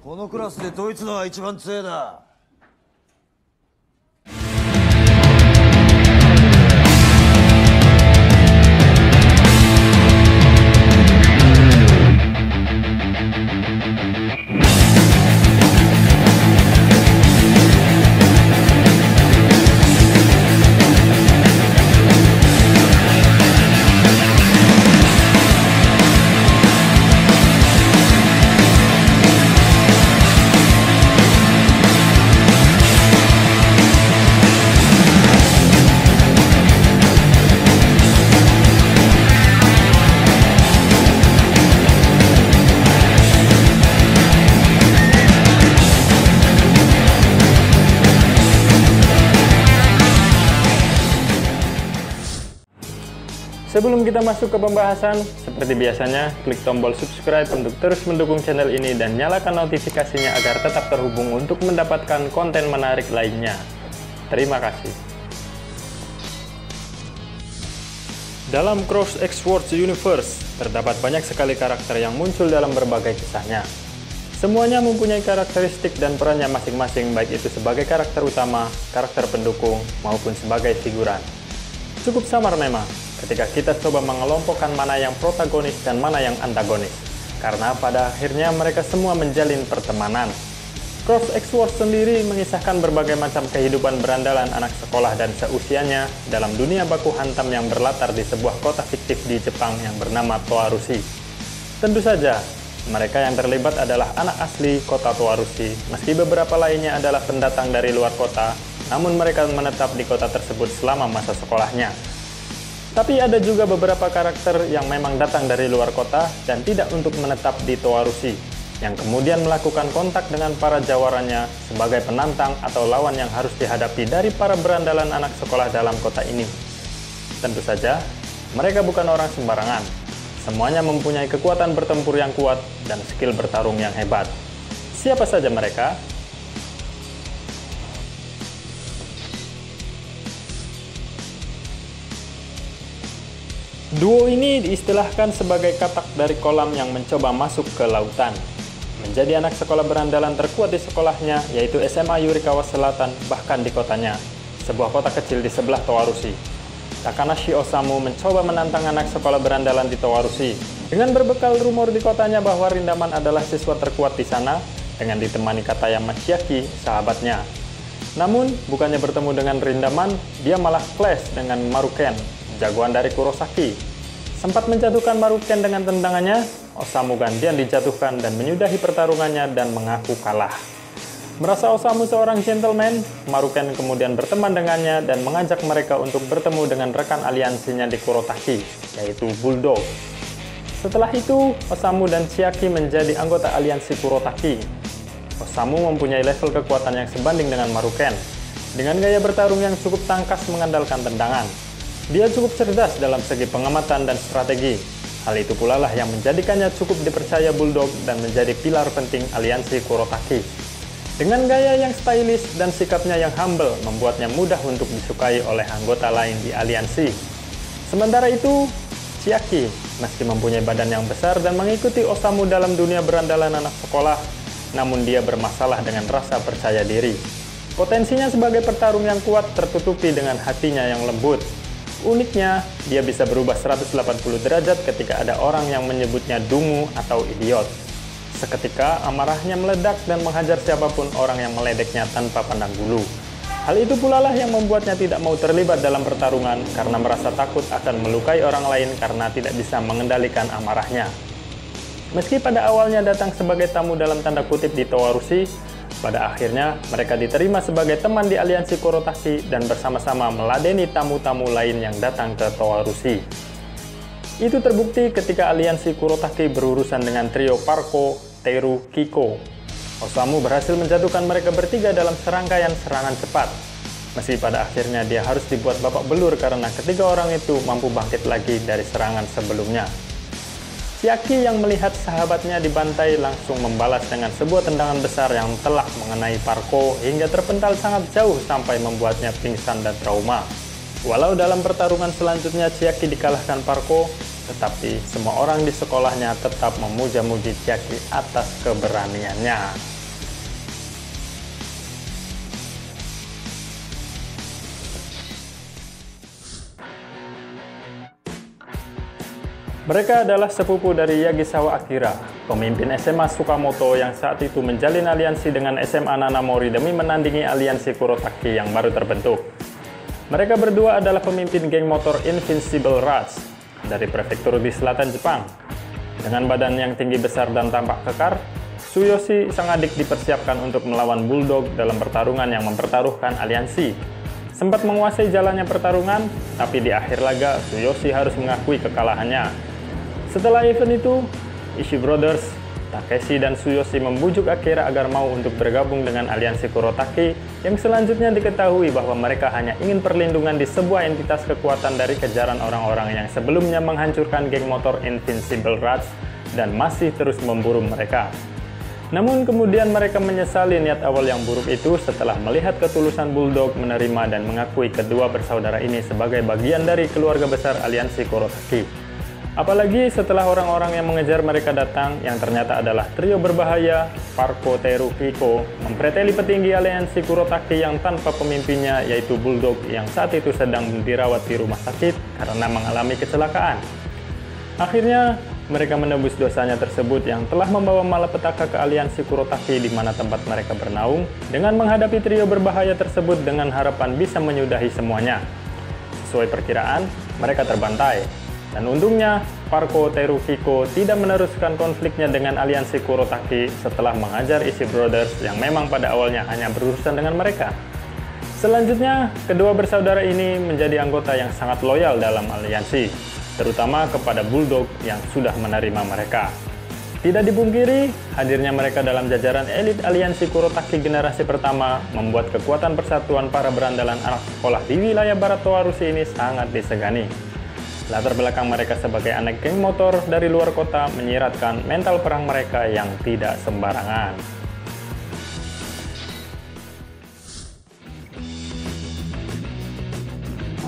このクラスでドイツのは一番強いだ。Sebelum kita masuk ke pembahasan, seperti biasanya, klik tombol subscribe untuk terus mendukung channel ini dan nyalakan notifikasinya agar tetap terhubung untuk mendapatkan konten menarik lainnya. Terima kasih. Dalam Cross X Worlds Universe, terdapat banyak sekali karakter yang muncul dalam berbagai kisahnya. Semuanya mempunyai karakteristik dan perannya masing-masing, baik itu sebagai karakter utama, karakter pendukung, maupun sebagai figuran. Cukup samar memang ketika kita coba mengelompokkan mana yang protagonis dan mana yang antagonis, karena pada akhirnya mereka semua menjalin pertemanan. Cross X Worlds sendiri mengisahkan berbagai macam kehidupan berandalan anak sekolah dan seusianya dalam dunia baku hantam yang berlatar di sebuah kota fiktif di Jepang yang bernama Toarushi. Tentu saja, mereka yang terlibat adalah anak asli kota Toarushi, meski beberapa lainnya adalah pendatang dari luar kota, namun mereka menetap di kota tersebut selama masa sekolahnya. Tapi ada juga beberapa karakter yang memang datang dari luar kota dan tidak untuk menetap di Toarushi, yang kemudian melakukan kontak dengan para jawarannya sebagai penantang atau lawan yang harus dihadapi dari para berandalan anak sekolah dalam kota ini. Tentu saja, mereka bukan orang sembarangan. Semuanya mempunyai kekuatan bertempur yang kuat dan skill bertarung yang hebat. Siapa saja mereka? Duo ini diistilahkan sebagai katak dari kolam yang mencoba masuk ke lautan. Menjadi anak sekolah berandalan terkuat di sekolahnya, yaitu SMA Yurikawa Selatan, bahkan di kotanya, sebuah kota kecil di sebelah Toarushi. Takanashi Osamu mencoba menantang anak sekolah berandalan di Toarushi. Dengan berbekal rumor di kotanya bahwa Rindaman adalah siswa terkuat di sana, dengan ditemani Katayama Chiaki, sahabatnya. Namun, bukannya bertemu dengan Rindaman, dia malah clash dengan Maruken, jagoan dari Kurosaki. Sempat menjatuhkan Maruken dengan tendangannya, Osamu gantian dijatuhkan dan menyudahi pertarungannya dan mengaku kalah. Merasa Osamu seorang gentleman, Maruken kemudian berteman dengannya dan mengajak mereka untuk bertemu dengan rekan aliansinya di Kurotaki, yaitu Bulldog. Setelah itu, Osamu dan Chiaki menjadi anggota aliansi Kurotaki. Osamu mempunyai level kekuatan yang sebanding dengan Maruken, dengan gaya bertarung yang cukup tangkas mengandalkan tendangan. Dia cukup cerdas dalam segi pengamatan dan strategi. Hal itu pula lah yang menjadikannya cukup dipercaya Bulldog dan menjadi pilar penting aliansi Kurotaki. Dengan gaya yang stylish dan sikapnya yang humble, membuatnya mudah untuk disukai oleh anggota lain di aliansi. Sementara itu, Chiaki, meski mempunyai badan yang besar dan mengikuti Osamu dalam dunia berandalan anak sekolah, namun dia bermasalah dengan rasa percaya diri. Potensinya sebagai petarung yang kuat tertutupi dengan hatinya yang lembut. Uniknya, dia bisa berubah 180 derajat ketika ada orang yang menyebutnya dungu atau idiot. Seketika, amarahnya meledak dan menghajar siapapun orang yang meledeknya tanpa pandang bulu. Hal itu pula lah yang membuatnya tidak mau terlibat dalam pertarungan karena merasa takut akan melukai orang lain karena tidak bisa mengendalikan amarahnya. Meski pada awalnya datang sebagai tamu dalam tanda kutip di Toarushi, pada akhirnya mereka diterima sebagai teman di aliansi Kurotaki dan bersama-sama meladeni tamu-tamu lain yang datang ke Toarushi. Itu terbukti ketika aliansi Kurotaki berurusan dengan trio Parko, Teru, Kiko. Osamu berhasil menjatuhkan mereka bertiga dalam serangkaian serangan cepat. Meski pada akhirnya dia harus dibuat babak belur karena ketiga orang itu mampu bangkit lagi dari serangan sebelumnya. Chiaki yang melihat sahabatnya dibantai langsung membalas dengan sebuah tendangan besar yang telak mengenai Parko hingga terpental sangat jauh sampai membuatnya pingsan dan trauma. Walau dalam pertarungan selanjutnya Chiaki dikalahkan Parko, tetapi semua orang di sekolahnya tetap memuja-muji Chiaki atas keberaniannya. Mereka adalah sepupu dari Yagisawa Akira, pemimpin SMA Sukamoto yang saat itu menjalin aliansi dengan SMA Nanamori demi menandingi aliansi Kurotaki yang baru terbentuk. Mereka berdua adalah pemimpin geng motor Invincible Rats dari prefektur di selatan Jepang. Dengan badan yang tinggi besar dan tampak kekar, Tsuyoshi sang adik dipersiapkan untuk melawan Bulldog dalam pertarungan yang mempertaruhkan aliansi. Sempat menguasai jalannya pertarungan, tapi di akhir laga Tsuyoshi harus mengakui kekalahannya. Setelah event itu, Ishii Brothers, Takeshi dan Tsuyoshi membujuk Akira agar mau untuk bergabung dengan aliansi Kurotaki yang selanjutnya diketahui bahwa mereka hanya ingin perlindungan di sebuah entitas kekuatan dari kejaran orang-orang yang sebelumnya menghancurkan geng motor Invincible Rats dan masih terus memburu mereka. Namun kemudian mereka menyesali niat awal yang buruk itu setelah melihat ketulusan Bulldog menerima dan mengakui kedua bersaudara ini sebagai bagian dari keluarga besar aliansi Kurotaki. Apalagi setelah orang-orang yang mengejar mereka datang yang ternyata adalah trio berbahaya Parko, Teru, Kiko mempreteli petinggi aliansi Kurotaki yang tanpa pemimpinnya yaitu Bulldog yang saat itu sedang dirawat di rumah sakit karena mengalami kecelakaan. Akhirnya mereka menebus dosanya tersebut yang telah membawa malapetaka ke aliansi Kurotaki di mana tempat mereka bernaung dengan menghadapi trio berbahaya tersebut dengan harapan bisa menyudahi semuanya. Sesuai perkiraan, mereka terbantai. Dan untungnya, Parko, Teru, Kiko tidak meneruskan konfliknya dengan aliansi Kurotaki setelah mengajar Ishii Brothers yang memang pada awalnya hanya berurusan dengan mereka. Selanjutnya, kedua bersaudara ini menjadi anggota yang sangat loyal dalam aliansi, terutama kepada Bulldog yang sudah menerima mereka. Tidak dipungkiri, hadirnya mereka dalam jajaran elit aliansi Kurotaki generasi pertama membuat kekuatan persatuan para berandalan anak sekolah di wilayah barat Towarushi ini sangat disegani. Latar belakang mereka sebagai anak geng motor dari luar kota menyiratkan mental perang mereka yang tidak sembarangan.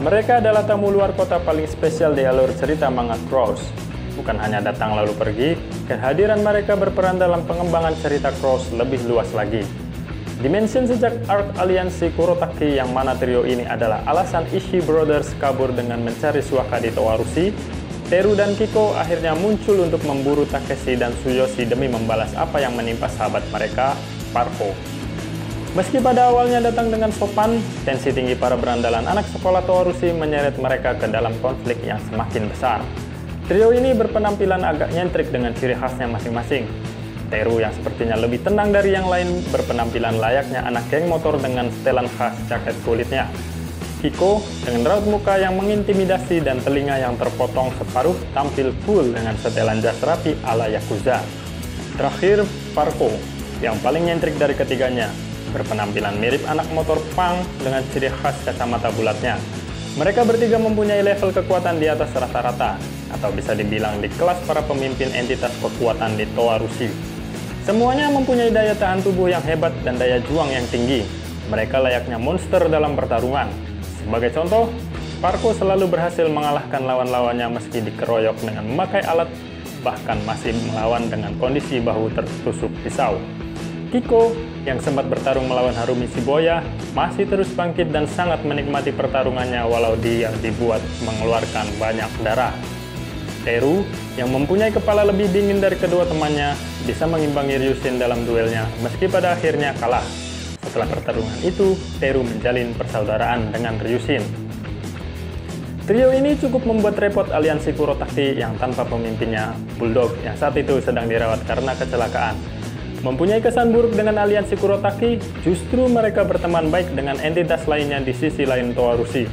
Mereka adalah tamu luar kota paling spesial di alur cerita manga Cross. Bukan hanya datang lalu pergi, kehadiran mereka berperan dalam pengembangan cerita Cross lebih luas lagi. Dimension sejak arc aliansi Kurotaki yang mana trio ini adalah alasan Ishii Brothers kabur dengan mencari Suaka di Towarushi, Teru dan Kiko akhirnya muncul untuk memburu Takeshi dan Tsuyoshi demi membalas apa yang menimpa sahabat mereka, Parko. Meski pada awalnya datang dengan sopan, tensi tinggi para berandalan anak sekolah Towarushi menyeret mereka ke dalam konflik yang semakin besar. Trio ini berpenampilan agak nyentrik dengan ciri khasnya masing-masing. Teru yang sepertinya lebih tenang dari yang lain berpenampilan layaknya anak geng motor dengan setelan khas jaket kulitnya. Kiko dengan raut muka yang mengintimidasi dan telinga yang terpotong separuh tampil cool dengan setelan jas rapi ala Yakuza. Terakhir, Parko yang paling nyentrik dari ketiganya berpenampilan mirip anak motor punk dengan ciri khas kacamata bulatnya. Mereka bertiga mempunyai level kekuatan di atas rata-rata, atau bisa dibilang di kelas para pemimpin entitas kekuatan di Towarushi. Semuanya mempunyai daya tahan tubuh yang hebat dan daya juang yang tinggi. Mereka layaknya monster dalam pertarungan. Sebagai contoh, Parko selalu berhasil mengalahkan lawan-lawannya meski dikeroyok dengan memakai alat, bahkan masih melawan dengan kondisi bahu tertusuk pisau. Kiko, yang sempat bertarung melawan Harumi Shibuya, masih terus bangkit dan sangat menikmati pertarungannya walau dia dibuat mengeluarkan banyak darah. Teru, yang mempunyai kepala lebih dingin dari kedua temannya, bisa mengimbangi Ryushin dalam duelnya meski pada akhirnya kalah. Setelah pertarungan itu, Teru menjalin persaudaraan dengan Ryushin. Trio ini cukup membuat repot aliansi Kurotaki yang tanpa pemimpinnya, Bulldog, yang saat itu sedang dirawat karena kecelakaan. Mempunyai kesan buruk dengan aliansi Kurotaki, justru mereka berteman baik dengan entitas lainnya di sisi lain Towarushi.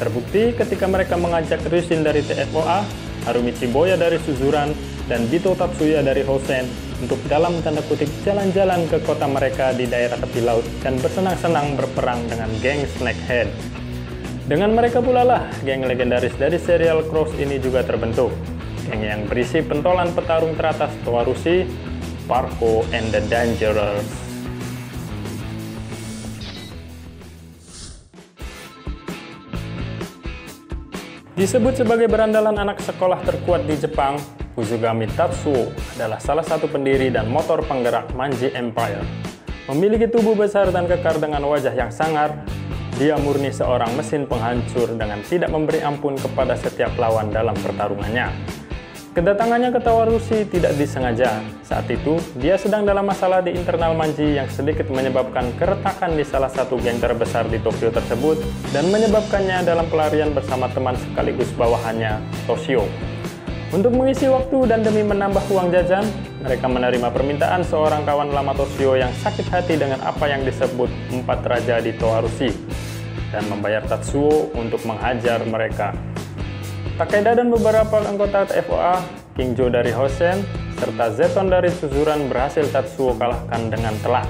Terbukti ketika mereka mengajak Ryushin dari TFOA, Harumi Shibuya dari Suzuran, dan Bito Tatsuya dari Hosen untuk dalam tanda kutip jalan-jalan ke kota mereka di daerah tepi laut dan bersenang-senang berperang dengan geng Snakehead. Dengan mereka pula lah geng legendaris dari serial Cross ini juga terbentuk. Geng yang berisi pentolan petarung teratas Towarushi, Parko and the Dangerous. Disebut sebagai berandalan anak sekolah terkuat di Jepang, Uzugami Tatsuo adalah salah satu pendiri dan motor penggerak Manji Empire. Memiliki tubuh besar dan kekar dengan wajah yang sangar, dia murni seorang mesin penghancur dengan tidak memberi ampun kepada setiap lawan dalam pertarungannya. Kedatangannya ke Towarushi tidak disengaja. Saat itu, dia sedang dalam masalah di internal Manji yang sedikit menyebabkan keretakan di salah satu geng terbesar di Tokyo tersebut dan menyebabkannya dalam pelarian bersama teman sekaligus bawahannya, Toshio. Untuk mengisi waktu dan demi menambah uang jajan, mereka menerima permintaan seorang kawan lama Toshio yang sakit hati dengan apa yang disebut 4 raja di Towarushi dan membayar Tatsuo untuk menghajar mereka. Takeda dan beberapa anggota TFOA, King Jo dari Hosen, serta Zeton dari Suzuran berhasil Tatsuo kalahkan dengan telak.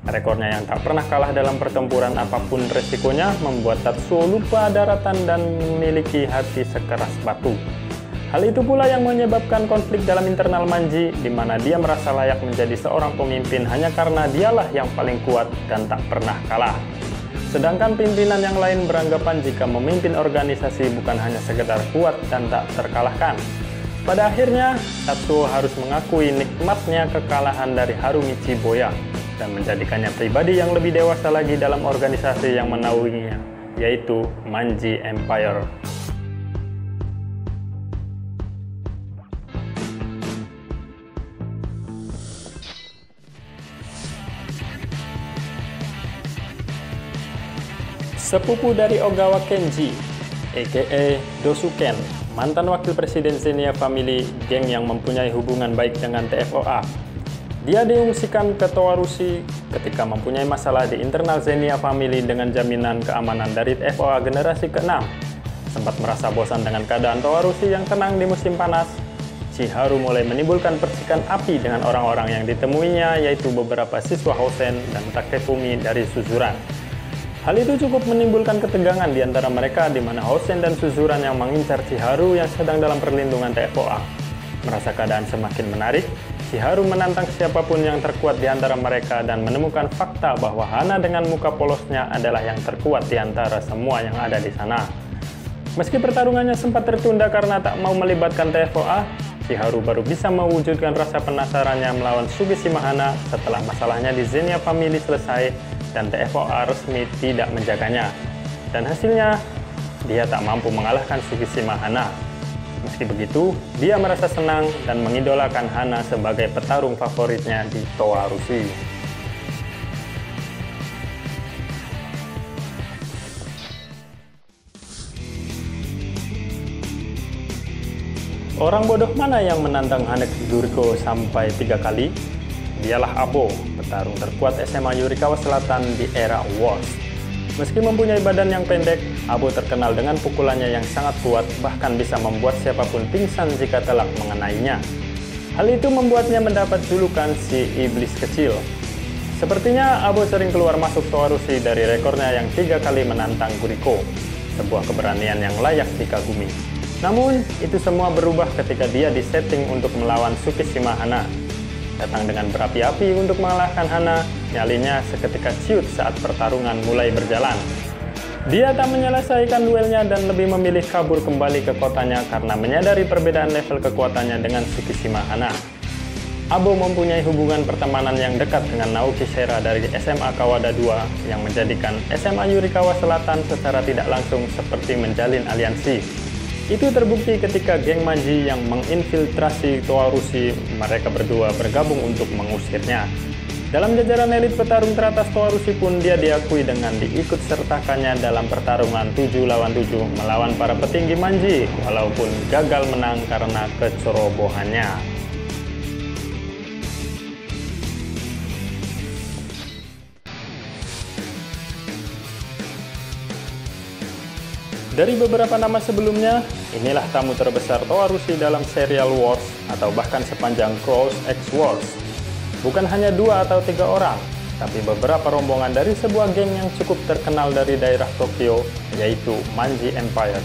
Rekornya yang tak pernah kalah dalam pertempuran apapun resikonya membuat Tatsuo lupa daratan dan memiliki hati sekeras batu. Hal itu pula yang menyebabkan konflik dalam internal Manji, di mana dia merasa layak menjadi seorang pemimpin hanya karena dialah yang paling kuat dan tak pernah kalah. Sedangkan pimpinan yang lain beranggapan jika memimpin organisasi bukan hanya sekedar kuat dan tak terkalahkan. Pada akhirnya, Tatsuo harus mengakui nikmatnya kekalahan dari Harumichi Boya dan menjadikannya pribadi yang lebih dewasa lagi dalam organisasi yang menaunginya, yaitu Manji Empire. Sepupu dari Ogawa Kenji, a.k.a. Dosuken, mantan wakil presiden Zenia Family, geng yang mempunyai hubungan baik dengan TFOA. Dia diungsikan ke Towarushi ketika mempunyai masalah di internal Zenia Family dengan jaminan keamanan dari TFOA generasi ke-6. Sempat merasa bosan dengan keadaan Towarushi yang tenang di musim panas, Chiharu mulai menimbulkan percikan api dengan orang-orang yang ditemuinya, yaitu beberapa siswa Hosen dan Takefumi dari Suzuran. Hal itu cukup menimbulkan ketegangan di antara mereka, di mana Hosen dan Suzuran yang mengincar Chiharu yang sedang dalam perlindungan TFOA. Merasa keadaan semakin menarik, Chiharu menantang siapapun yang terkuat di antara mereka dan menemukan fakta bahwa Hana dengan muka polosnya adalah yang terkuat di antara semua yang ada di sana. Meski pertarungannya sempat tertunda karena tak mau melibatkan TFOA, Chiharu baru bisa mewujudkan rasa penasarannya melawan Sugishima Hana setelah masalahnya di Zenia Family selesai dan TFOA resmi tidak menjaganya. Dan hasilnya, dia tak mampu mengalahkan Sugishima Hana. Meski begitu, dia merasa senang dan mengidolakan Hana sebagai petarung favoritnya di Towarushi. Orang bodoh mana yang menantang Haneki Guriko sampai 3 kali? Dialah Abo, petarung terkuat SMA Yurikawa Selatan di era Wars. Meski mempunyai badan yang pendek, Abo terkenal dengan pukulannya yang sangat kuat, bahkan bisa membuat siapapun pingsan jika telak mengenainya. Hal itu membuatnya mendapat julukan si iblis kecil. Sepertinya Abo sering keluar masuk Towarushi dari rekornya yang 3 kali menantang Guriko, sebuah keberanian yang layak dikagumi. Namun, itu semua berubah ketika dia disetting untuk melawan Sugishima Hana. Datang dengan berapi-api untuk mengalahkan Hana, nyalinya seketika ciut saat pertarungan mulai berjalan. Dia tak menyelesaikan duelnya dan lebih memilih kabur kembali ke kotanya karena menyadari perbedaan level kekuatannya dengan Sugishima Hana. Abo mempunyai hubungan pertemanan yang dekat dengan Naoki Shera dari SMA Kawada II yang menjadikan SMA Yurikawa Selatan secara tidak langsung seperti menjalin aliansi. Itu terbukti ketika geng Manji yang menginfiltrasi Towarushi, mereka berdua bergabung untuk mengusirnya. Dalam jajaran elit petarung teratas Towarushi pun dia diakui dengan diikut-sertakannya dalam pertarungan 7 lawan 7 melawan para petinggi Manji, walaupun gagal menang karena kecerobohannya. Dari beberapa nama sebelumnya, inilah tamu terbesar Towarushi dalam serial Wars atau bahkan sepanjang Cross X Wars. Bukan hanya 2 atau 3 orang, tapi beberapa rombongan dari sebuah geng yang cukup terkenal dari daerah Tokyo, yaitu Manji Empire.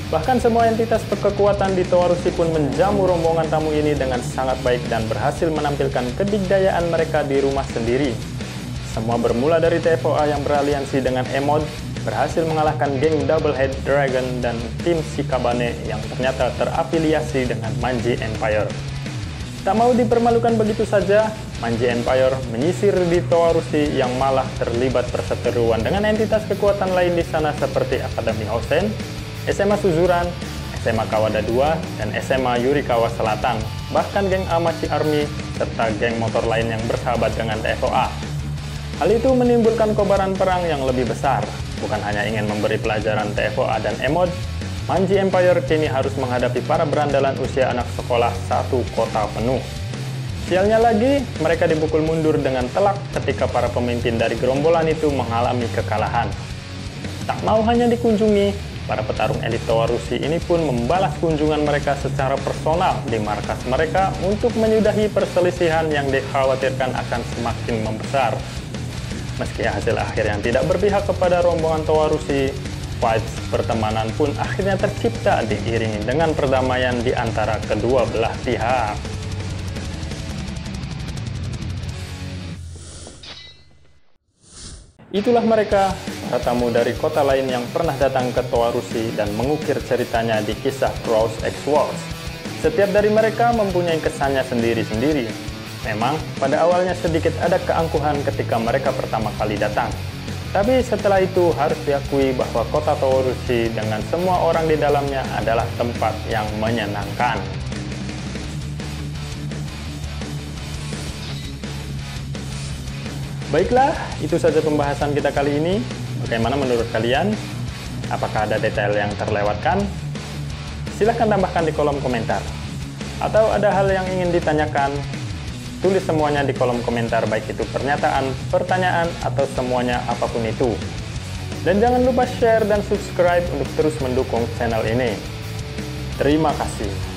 Bahkan semua entitas kekuatan di Towarushi pun menjamu rombongan tamu ini dengan sangat baik dan berhasil menampilkan kedigdayaan mereka di rumah sendiri. Semua bermula dari TFOA yang beraliansi dengan Emod, berhasil mengalahkan geng Double Head Dragon dan tim Shikabane yang ternyata terafiliasi dengan Manji Empire. Tak mau dipermalukan begitu saja, Manji Empire menyisir di Towarushi yang malah terlibat perseteruan dengan entitas kekuatan lain di sana seperti Akademi Hosen, SMA Suzuran, SMA Kawada II, dan SMA Yurikawa Selatan, bahkan geng Amachi Army, serta geng motor lain yang bersahabat dengan TFOA. Hal itu menimbulkan kobaran perang yang lebih besar. Bukan hanya ingin memberi pelajaran TFOA dan EMOD, Manji Empire kini harus menghadapi para berandalan usia anak sekolah satu kota penuh. Sialnya lagi, mereka dipukul mundur dengan telak ketika para pemimpin dari gerombolan itu mengalami kekalahan. Tak mau hanya dikunjungi, para petarung elit Towarushi ini pun membalas kunjungan mereka secara personal di markas mereka untuk menyudahi perselisihan yang dikhawatirkan akan semakin membesar. Meski hasil akhir yang tidak berpihak kepada rombongan Towarushi, fights pertemanan pun akhirnya tercipta diiringi dengan perdamaian di antara kedua belah pihak. Itulah mereka, para tamu dari kota lain yang pernah datang ke Towarushi dan mengukir ceritanya di kisah Cross X Wars. Setiap dari mereka mempunyai kesannya sendiri-sendiri. Memang, pada awalnya sedikit ada keangkuhan ketika mereka pertama kali datang. Tapi setelah itu harus diakui bahwa kota Towarushi dengan semua orang di dalamnya adalah tempat yang menyenangkan. Baiklah, itu saja pembahasan kita kali ini. Bagaimana menurut kalian? Apakah ada detail yang terlewatkan? Silahkan tambahkan di kolom komentar. Atau ada hal yang ingin ditanyakan? Tulis semuanya di kolom komentar, baik itu pernyataan, pertanyaan, atau semuanya apapun itu. Dan jangan lupa share dan subscribe untuk terus mendukung channel ini. Terima kasih.